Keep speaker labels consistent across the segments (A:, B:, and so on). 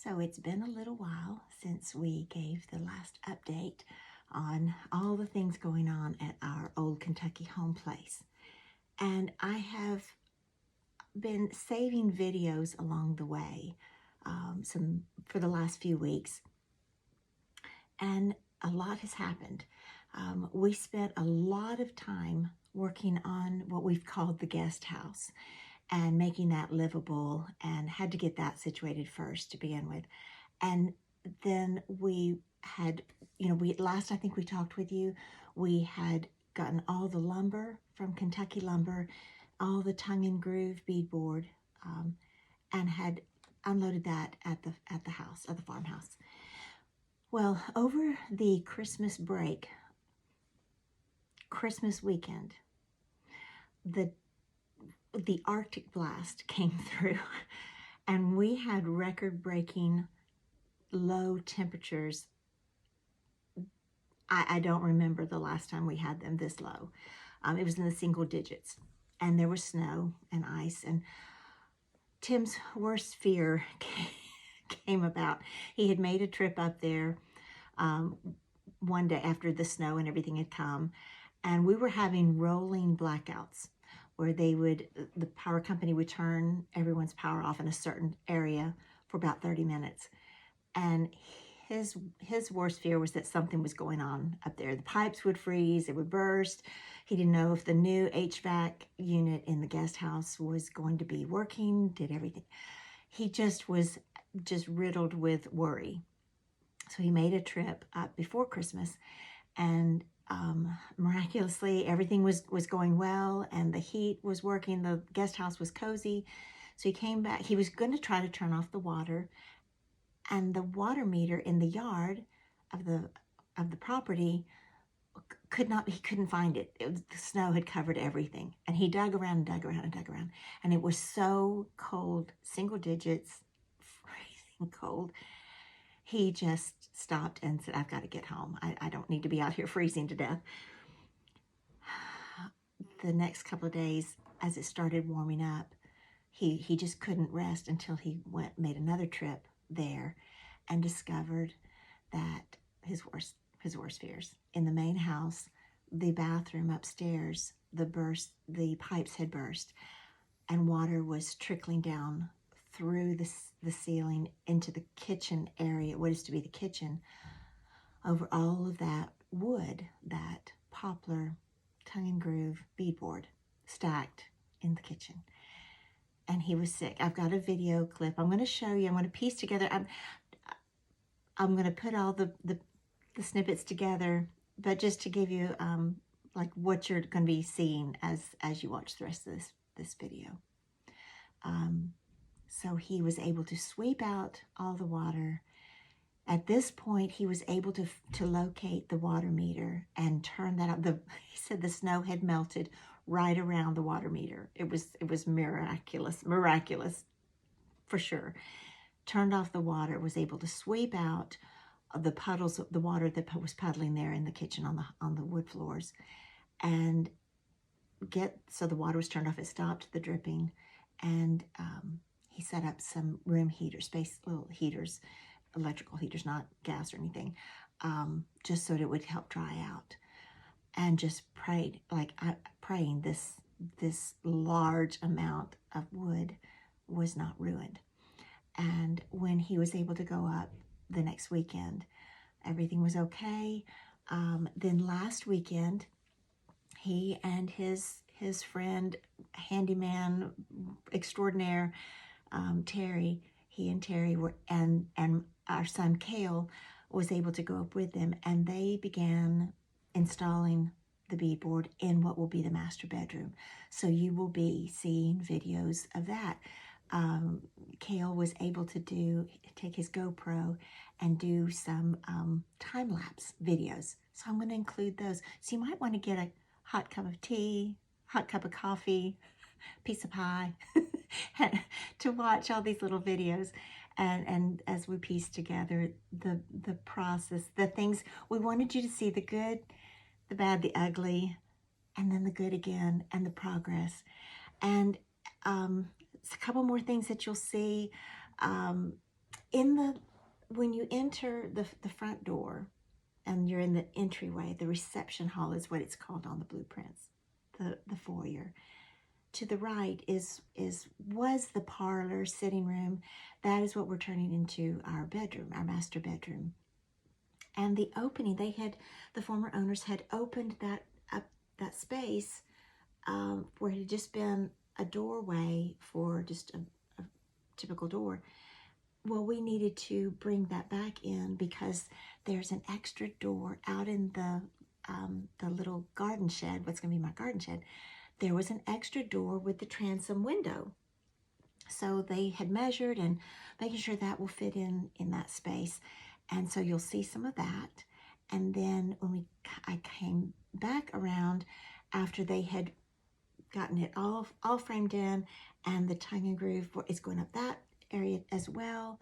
A: So it's been a little while since we gave the last update on all the things going on at our Old Kentucky Homeplace. And I have been saving videos along the way, for the last few weeks. And a lot has happened. We spent a lot of time working on what we've called the guest house and making that livable, and had to get that situated first to begin with. And then we had, last I think we talked with you, we had gotten all the lumber from Kentucky Lumber, all the tongue and groove beadboard, and had unloaded that at the house, at the farmhouse. Well, over the Christmas break, Christmas weekend, the Arctic blast came through, and we had record-breaking low temperatures. I don't remember the last time we had them this low. It was in the single digits, and there was snow and ice, and Tim's worst fear came about. He had made a trip up there one day after the snow and everything had come, and we were having rolling blackouts where the power company would turn everyone's power off in a certain area for about 30 minutes. And his worst fear was that something was going on up there. The pipes would freeze, it would burst. He didn't know if the new HVAC unit in the guest house was going to be working, did everything. He just was riddled with worry. So he made a trip up before Christmas, and miraculously everything was going well, and the heat was working, the guest house was cozy. So he came back. He was going to try to turn off the water, and the water meter in the yard of the property he couldn't find it. The snow had covered everything, and he dug around and dug around and dug around, and it was so cold, single digits, freezing cold. He just stopped and said, I've got to get home. I don't need to be out here freezing to death. The next couple of days, as it started warming up, he just couldn't rest until he made another trip there and discovered that his worst fears. In the main house, the bathroom upstairs, the pipes had burst, and water was trickling down through the ceiling into the kitchen area, what is to be the kitchen, over all of that wood, that poplar tongue and groove beadboard stacked in the kitchen. And he was sick. I've got a video clip. I'm going to show you. I'm going to piece together. I'm going to put all the snippets together, but just to give you like what you're going to be seeing as you watch the rest of this video. So he was able to sweep out all the water. At this point, he was able to locate the water meter and turn that up. He said the snow had melted right around the water meter. It was miraculous for sure. Turned off the water, was able to sweep out the puddles of the water that was puddling there in the kitchen on the wood floors, and so the water was turned off. It stopped the dripping, and he set up some room heaters, little heaters, electrical heaters, not gas or anything, just so that it would help dry out. And just prayed, praying this large amount of wood was not ruined. And when he was able to go up the next weekend, everything was okay. Then last weekend, he and his friend, handyman extraordinaire, Terry, he and Terry were, and our son Kale was able to go up with them, and they began installing the beadboard in what will be the master bedroom. So you will be seeing videos of that. Kale was able to take his GoPro and do some time-lapse videos. So I'm going to include those. So you might want to get a hot cup of tea, hot cup of coffee, piece of pie, to watch all these little videos. And as we piece together the process, the things, we wanted you to see the good, the bad, the ugly, and then the good again, and the progress. And a couple more things that you'll see. When you enter the front door and you're in the entryway, the reception hall is what it's called on the blueprints, the foyer. To the right was the parlor, sitting room. That is what we're turning into our bedroom, our master bedroom. And the opening, the former owners had opened that up, that space where it had just been a doorway for just a typical door. Well, we needed to bring that back in because there's an extra door out in the little garden shed, what's going to be my garden shed. There was an extra door with the transom window. So they had measured and making sure that will fit in that space. And so you'll see some of that. And then when I came back around after they had gotten it all framed in, and the tongue and groove is going up that area as well.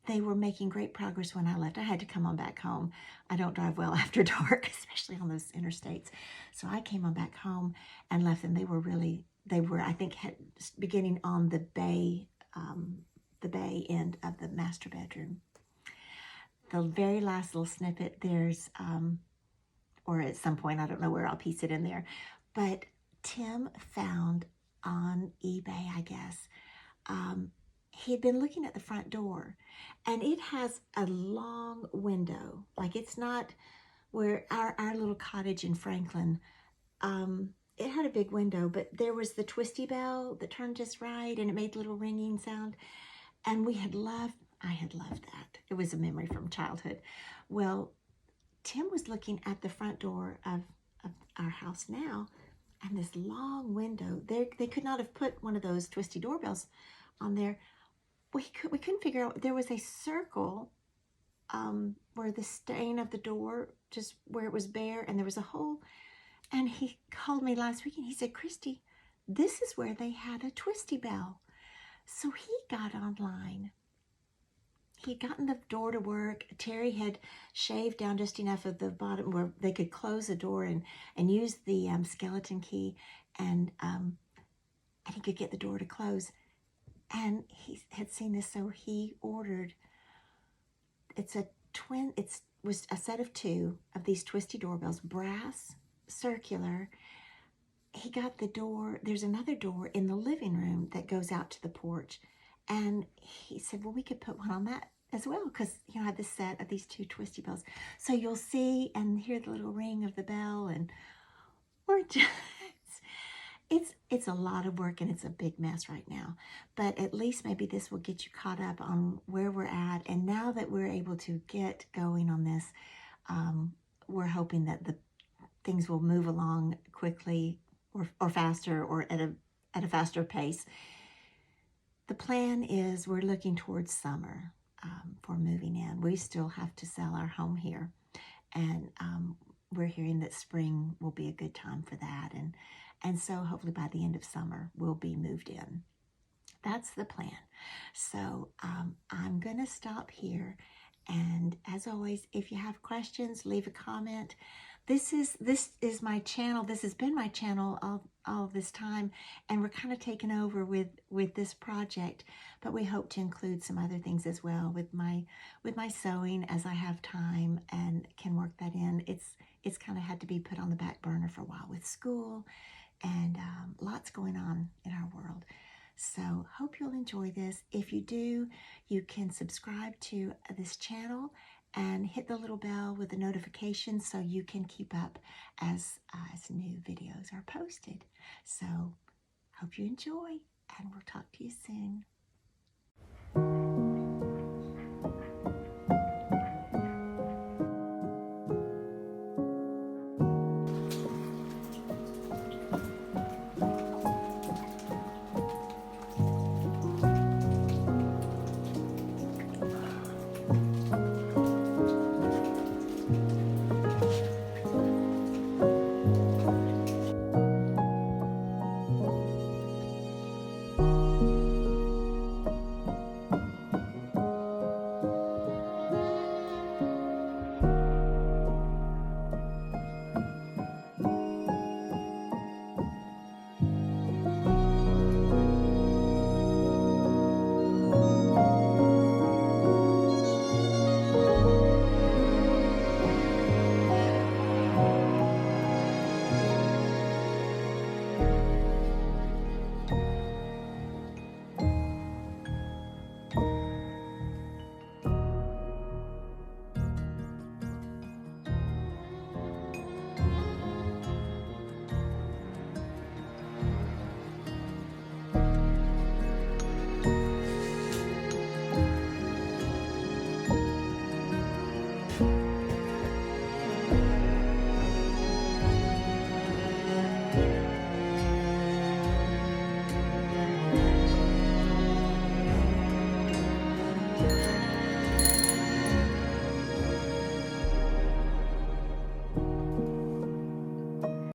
A: They were making great progress when I left. I had to come on back home. I don't drive well after dark, especially on those interstates. So I came on back home and left them. They were, I think, beginning on the bay end of the master bedroom. The very last little snippet, there's, or at some point, I don't know where I'll piece it in there, but Tim found on eBay, I guess, he had been looking at the front door, and it has a long window. Like, it's not where our little cottage in Franklin, it had a big window, but there was the twisty bell that turned just right, and it made a little ringing sound, and I had loved that. It was a memory from childhood. Well, Tim was looking at the front door of our house now, and this long window. They could not have put one of those twisty doorbells on there. We couldn't figure out. There was a circle where the stain of the door, just where it was bare, and there was a hole. And he called me last week and he said, Christy, this is where they had a twisty bell. So he got online. He'd gotten the door to work. Terry had shaved down just enough of the bottom where they could close the door and use the skeleton key, and he could get the door to close. And he had seen this, so he ordered. It was a set of 2 of these twisty doorbells, brass, circular. He got the door. There's another door in the living room that goes out to the porch. And he said, well, we could put one on that as well, because I have this set of these 2 twisty bells. So you'll see and hear the little ring of the bell, and we're just, it's a lot of work, and it's a big mess right now. But at least maybe this will get you caught up on where we're at. And now that we're able to get going on this, we're hoping that the things will move along quickly or faster, or at a faster pace. The plan is we're looking towards summer for moving in. We still have to sell our home here, and we're hearing that spring will be a good time for that, and so hopefully by the end of summer we'll be moved in. That's the plan. So I'm gonna stop here, and as always, if you have questions, leave a comment. This is my channel. This has been my channel all this time, and we're kind of taking over with this project, but we hope to include some other things as well with my sewing as I have time and can work that in. It's kind of had to be put on the back burner for a while with school and lots going on in our world. So hope you'll enjoy this. If you do, you can subscribe to this channel and hit the little bell with the notifications so you can keep up as new videos are posted. So hope you enjoy, and we'll talk to you soon.